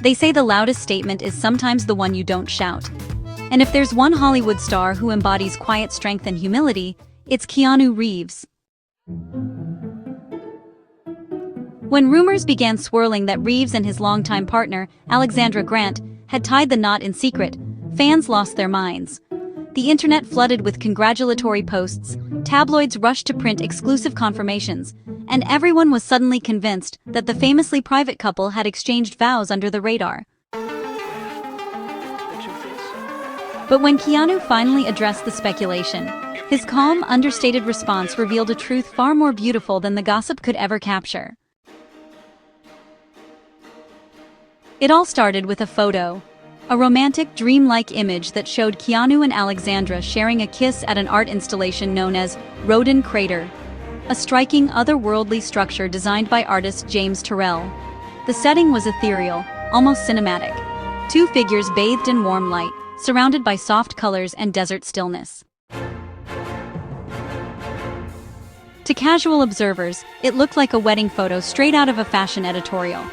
They say the loudest statement is sometimes the one you don't shout. And if there's one Hollywood star who embodies quiet strength and humility, it's Keanu Reeves. When rumors began swirling that Reeves and his longtime partner, Alexandra Grant, had tied the knot in secret, fans lost their minds. The internet flooded with congratulatory posts, tabloids rushed to print exclusive confirmations, and everyone was suddenly convinced that the famously private couple had exchanged vows under the radar. But when Keanu finally addressed the speculation, his calm, understated response revealed a truth far more beautiful than the gossip could ever capture. It all started with a photo, a romantic, dreamlike image that showed Keanu and Alexandra sharing a kiss at an art installation known as Roden Crater, a striking, otherworldly structure designed by artist James Turrell. The setting was ethereal, almost cinematic. Two figures bathed in warm light, surrounded by soft colors and desert stillness. To casual observers, it looked like a wedding photo straight out of a fashion editorial.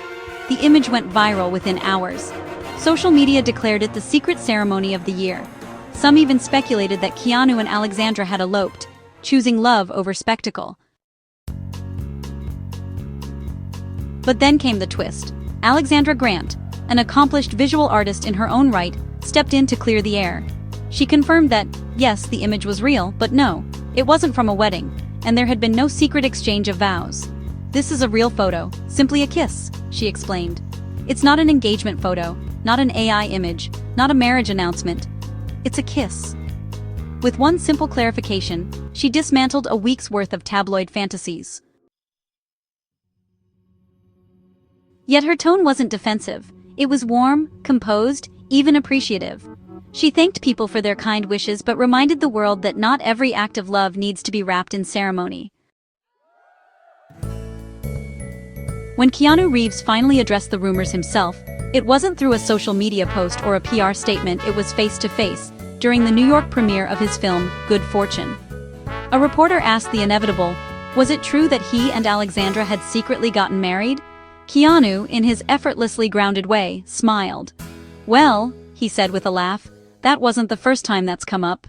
The image went viral within hours. Social media declared it the secret ceremony of the year. Some even speculated that Keanu and Alexandra had eloped, choosing love over spectacle. But then came the twist. Alexandra Grant, an accomplished visual artist in her own right, stepped in to clear the air. She confirmed that, yes, the image was real, but no, it wasn't from a wedding, and there had been no secret exchange of vows. "This is a real photo, simply a kiss," she explained. "It's not an engagement photo, not an AI image, not a marriage announcement. It's a kiss." With one simple clarification, she dismantled a week's worth of tabloid fantasies. Yet her tone wasn't defensive. It was warm, composed, even appreciative. She thanked people for their kind wishes but reminded the world that not every act of love needs to be wrapped in ceremony. When Keanu Reeves finally addressed the rumors himself, it wasn't through a social media post or a PR statement, it was face-to-face, during the New York premiere of his film, Good Fortune. A reporter asked the inevitable, was it true that he and Alexandra had secretly gotten married? Keanu, in his effortlessly grounded way, smiled. "Well," he said with a laugh, "that wasn't the first time that's come up."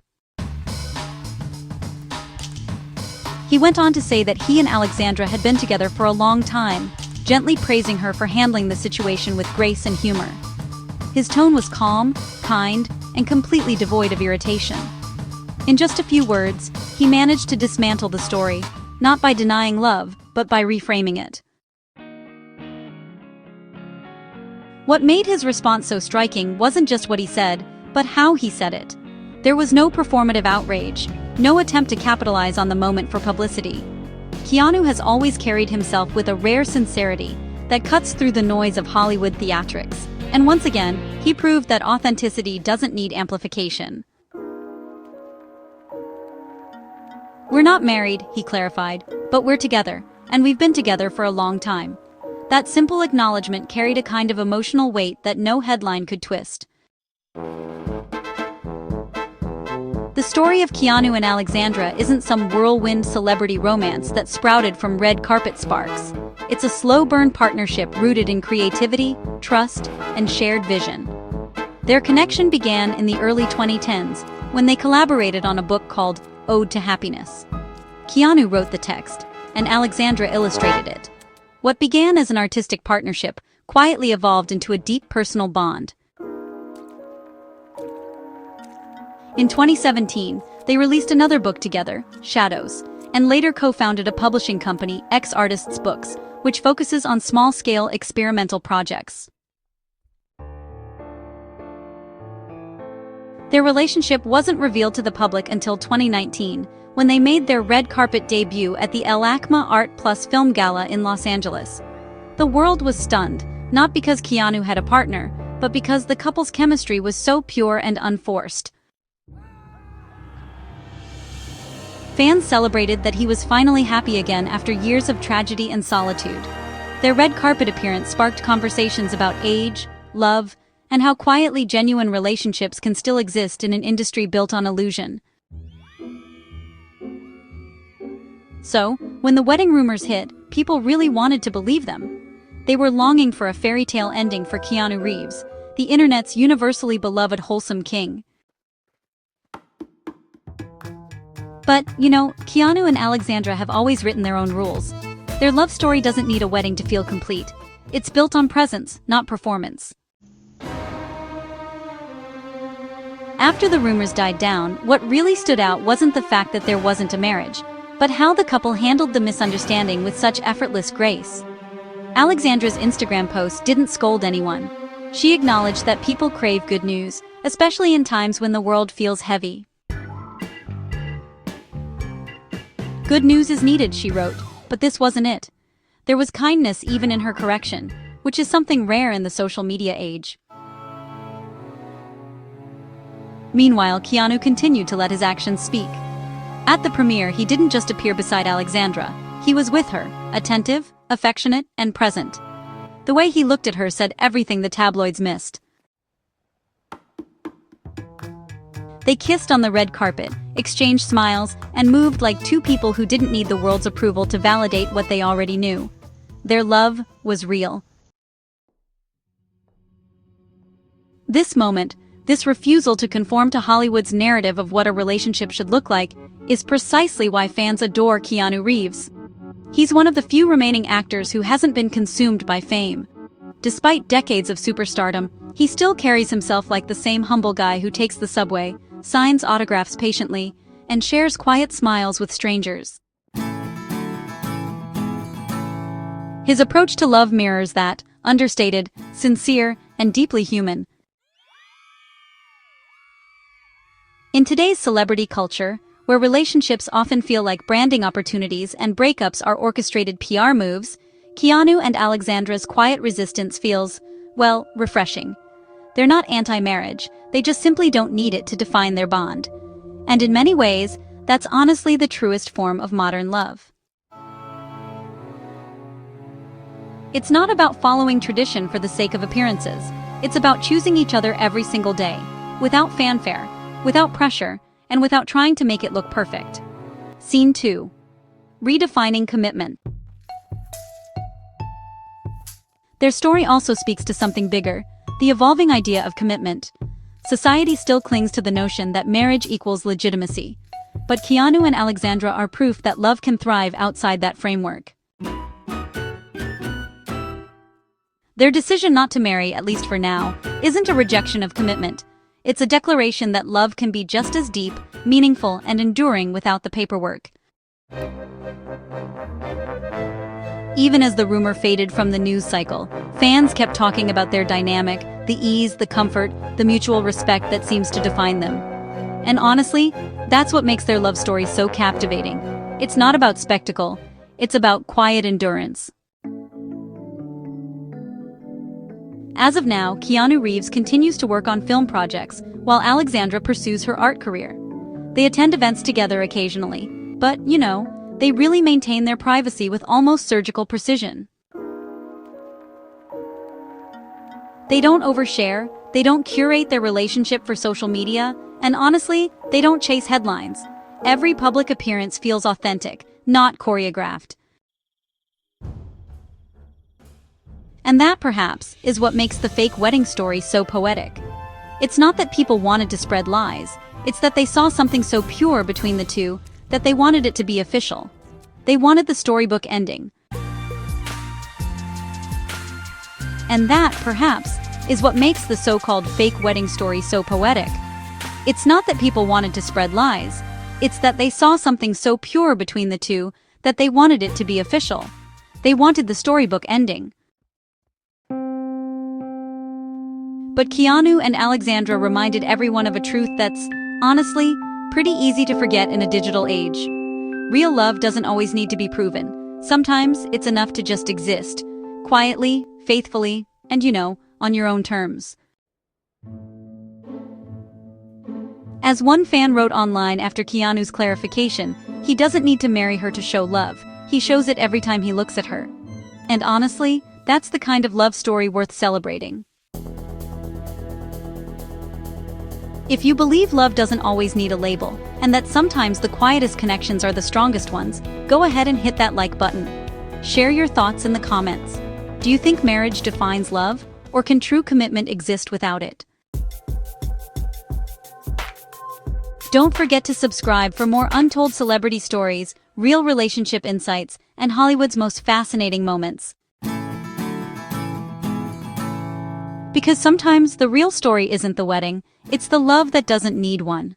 He went on to say that he and Alexandra had been together for a long time, gently praising her for handling the situation with grace and humor. His tone was calm, kind, and completely devoid of irritation. In just a few words, he managed to dismantle the story, not by denying love, but by reframing it. What made his response so striking wasn't just what he said, but how he said it. There was no performative outrage, no attempt to capitalize on the moment for publicity. Keanu has always carried himself with a rare sincerity that cuts through the noise of Hollywood theatrics, and once again, he proved that authenticity doesn't need amplification. "We're not married," he clarified, "but we're together, and we've been together for a long time." That simple acknowledgement carried a kind of emotional weight that no headline could twist. The story of Keanu and Alexandra isn't some whirlwind celebrity romance that sprouted from red carpet sparks. It's a slow-burn partnership rooted in creativity, trust, and shared vision. Their connection began in the early 2010s, when they collaborated on a book called Ode to Happiness. Keanu wrote the text, and Alexandra illustrated it. What began as an artistic partnership quietly evolved into a deep personal bond. In 2017, they released another book together, Shadows, and later co-founded a publishing company, X Artists Books, which focuses on small-scale experimental projects. Their relationship wasn't revealed to the public until 2019, when they made their red carpet debut at the LACMA Art Plus Film Gala in Los Angeles. The world was stunned, not because Keanu had a partner, but because the couple's chemistry was so pure and unforced. Fans celebrated that he was finally happy again after years of tragedy and solitude. Their red carpet appearance sparked conversations about age, love, and how quietly genuine relationships can still exist in an industry built on illusion. So, when the wedding rumors hit, people really wanted to believe them. They were longing for a fairy tale ending for Keanu Reeves, the internet's universally beloved wholesome king. But, Keanu and Alexandra have always written their own rules. Their love story doesn't need a wedding to feel complete. It's built on presence, not performance. After the rumors died down, what really stood out wasn't the fact that there wasn't a marriage, but how the couple handled the misunderstanding with such effortless grace. Alexandra's Instagram post didn't scold anyone. She acknowledged that people crave good news, especially in times when the world feels heavy. Good news is needed, she wrote, but this wasn't it. There was kindness even in her correction, which is something rare in the social media age. Meanwhile, Keanu continued to let his actions speak. At the premiere, he didn't just appear beside Alexandra, he was with her, attentive, affectionate, and present. The way he looked at her said everything the tabloids missed. They kissed on the red carpet, exchanged smiles, and moved like two people who didn't need the world's approval to validate what they already knew. Their love was real. This moment, this refusal to conform to Hollywood's narrative of what a relationship should look like, is precisely why fans adore Keanu Reeves. He's one of the few remaining actors who hasn't been consumed by fame. Despite decades of superstardom, he still carries himself like the same humble guy who takes the subway, signs autographs patiently, and shares quiet smiles with strangers. His approach to love mirrors that, understated, sincere, and deeply human. In today's celebrity culture, where relationships often feel like branding opportunities and breakups are orchestrated PR moves, Keanu and Alexandra's quiet resistance feels, well, refreshing. They're not anti-marriage, they just simply don't need it to define their bond. And in many ways, that's honestly the truest form of modern love. It's not about following tradition for the sake of appearances. It's about choosing each other every single day, without fanfare, without pressure, and without trying to make it look perfect. Scene 2. Redefining commitment. Their story also speaks to something bigger, the evolving idea of commitment. Society still clings to the notion that marriage equals legitimacy. But Keanu and Alexandra are proof that love can thrive outside that framework. Their decision not to marry, at least for now, isn't a rejection of commitment. It's a declaration that love can be just as deep, meaningful, and enduring without the paperwork. Even as the rumor faded from the news cycle, fans kept talking about their dynamic, the ease, the comfort, the mutual respect that seems to define them. And honestly, that's what makes their love story so captivating. It's not about spectacle, it's about quiet endurance. As of now, Keanu Reeves continues to work on film projects, while Alexandra pursues her art career. They attend events together occasionally, but, they really maintain their privacy with almost surgical precision. They don't overshare, they don't curate their relationship for social media, and honestly, they don't chase headlines. Every public appearance feels authentic, not choreographed. And that, perhaps, is what makes the fake wedding story so poetic. It's not that people wanted to spread lies, it's that they saw something so pure between the two that they wanted it to be official. They wanted the storybook ending. And that, perhaps, is what makes the so-called fake wedding story so poetic. It's not that people wanted to spread lies, it's that they saw something so pure between the two that they wanted it to be official. They wanted the storybook ending. But Keanu and Alexandra reminded everyone of a truth that's, honestly, pretty easy to forget in a digital age. Real love doesn't always need to be proven. Sometimes it's enough to just exist, quietly, faithfully, and on your own terms. As one fan wrote online after Keanu's clarification, he doesn't need to marry her to show love, he shows it every time he looks at her. And honestly, that's the kind of love story worth celebrating. If you believe love doesn't always need a label, and that sometimes the quietest connections are the strongest ones, go ahead and hit that like button. Share your thoughts in the comments. Do you think marriage defines love, or can true commitment exist without it? Don't forget to subscribe for more untold celebrity stories, real relationship insights, and Hollywood's most fascinating moments. Because sometimes the real story isn't the wedding, it's the love that doesn't need one.